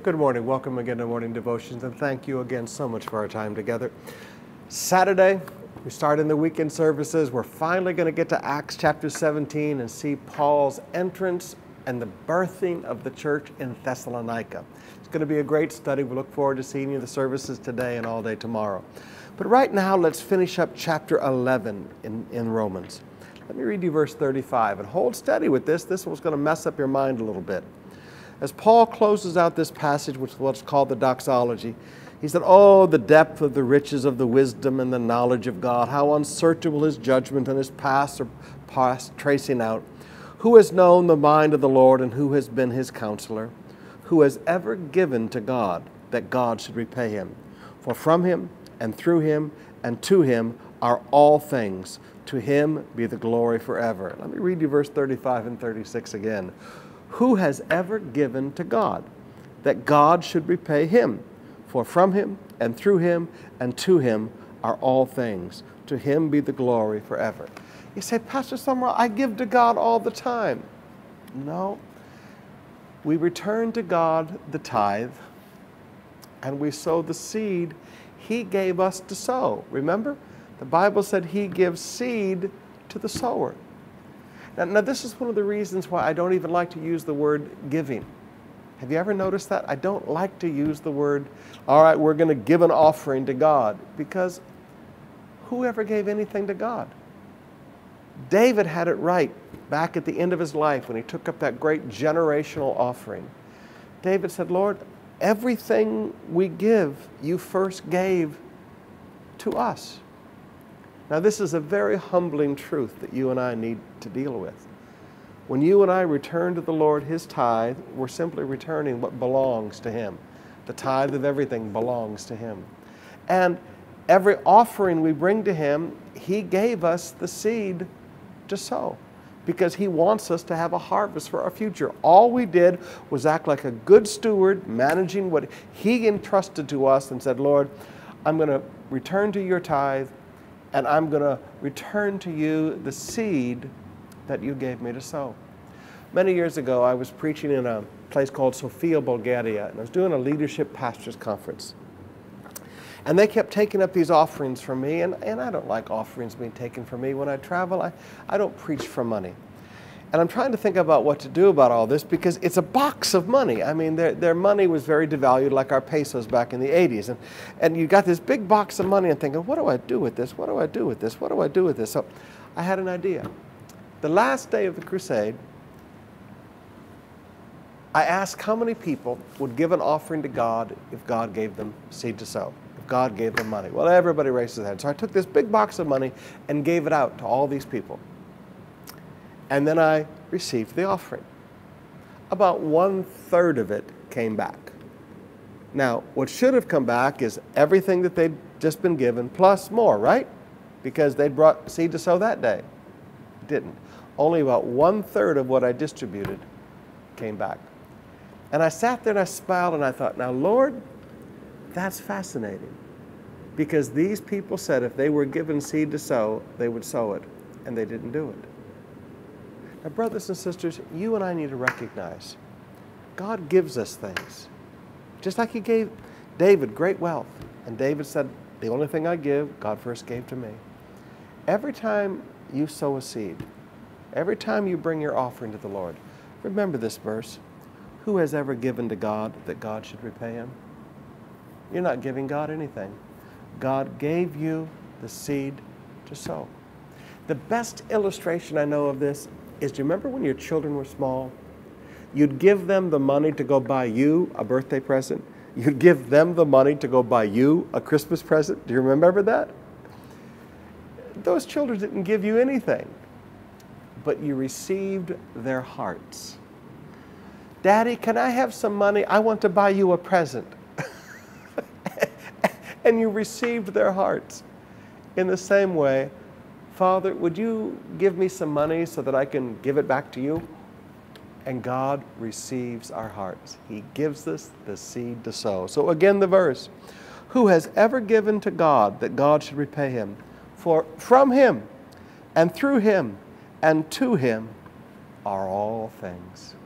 Good morning. Welcome again to Morning Devotions, and thank you again so much for our time together. Saturday, we start in the weekend services. We're finally going to get to Acts chapter 17 and see Paul's entrance and the birthing of the church in Thessalonica. It's going to be a great study. We look forward to seeing you in the services today and all day tomorrow. But right now, let's finish up chapter 11 in Romans. Let me read you verse 35, and hold steady with this. This one's going to mess up your mind a little bit. As Paul closes out this passage, which is what's called the doxology, he said, "Oh, the depth of the riches of the wisdom and the knowledge of God, how unsearchable his judgment and his past tracing out. Who has known the mind of the Lord, and who has been his counselor? Who has ever given to God, that God should repay him? For from him, and through him, and to him are all things. To him be the glory forever." Let me read you verse 35 and 36 again. Who has ever given to God, that God should repay him? For from him, and through him, and to him are all things. To him be the glory forever. You say, "Pastor Summerall, I give to God all the time." No. We return to God the tithe, and we sow the seed he gave us to sow. Remember? The Bible said he gives seed to the sower. Now, this is one of the reasons why I don't even like to use the word giving. Have you ever noticed that? I don't like to use the word, all right, we're going to give an offering to God, because who ever gave anything to God? David had it right back at the end of his life when he took up that great generational offering. David said, "Lord, everything we give, you first gave to us." Now, this is a very humbling truth that you and I need to deal with. When you and I return to the Lord his tithe, we're simply returning what belongs to him. The tithe of everything belongs to him. And every offering we bring to him, he gave us the seed to sow, because he wants us to have a harvest for our future. All we did was act like a good steward, managing what he entrusted to us, and said, "Lord, I'm going to return to your tithe, and I'm going to return to you the seed that you gave me to sow." Many years ago, I was preaching in a place called Sofia, Bulgaria, and I was doing a leadership pastors conference. And they kept taking up these offerings from me, and I don't like offerings being taken from me. When I travel, I don't preach for money. And I'm trying to think about what to do about all this, because it's a box of money. I mean, their money was very devalued, like our pesos back in the 80s. And you got this big box of money and thinking, what do I do with this? What do I do with this? What do I do with this? So I had an idea. The last day of the crusade, I asked how many people would give an offering to God if God gave them seed to sow, if God gave them money. Well, everybody raised their hand. So I took this big box of money and gave it out to all these people. And then I received the offering. About 1/3 of it came back. Now, what should have come back is everything that they'd just been given, plus more, right? Because they'd brought seed to sow that day. Didn't. Only about 1/3 of what I distributed came back. And I sat there and I smiled and I thought, now, Lord, that's fascinating. Because these people said if they were given seed to sow, they would sow it, and they didn't do it. Now, brothers and sisters, you and I need to recognize God gives us things. Just like he gave David great wealth. And David said, the only thing I give, God first gave to me. Every time you sow a seed, every time you bring your offering to the Lord, remember this verse. Who has ever given to God that God should repay him? You're not giving God anything. God gave you the seed to sow. The best illustration I know of this is, do you remember when your children were small? You'd give them the money to go buy you a birthday present. You'd give them the money to go buy you a Christmas present. Do you remember that? Those children didn't give you anything, but you received their hearts. Daddy, can I have some money? I want to buy you a present. And you received their hearts. In the same way, Father, would you give me some money so that I can give it back to you? And God receives our hearts. He gives us the seed to sow. So again, the verse, who has ever given to God that God should repay him? For from him, and through him, and to him are all things.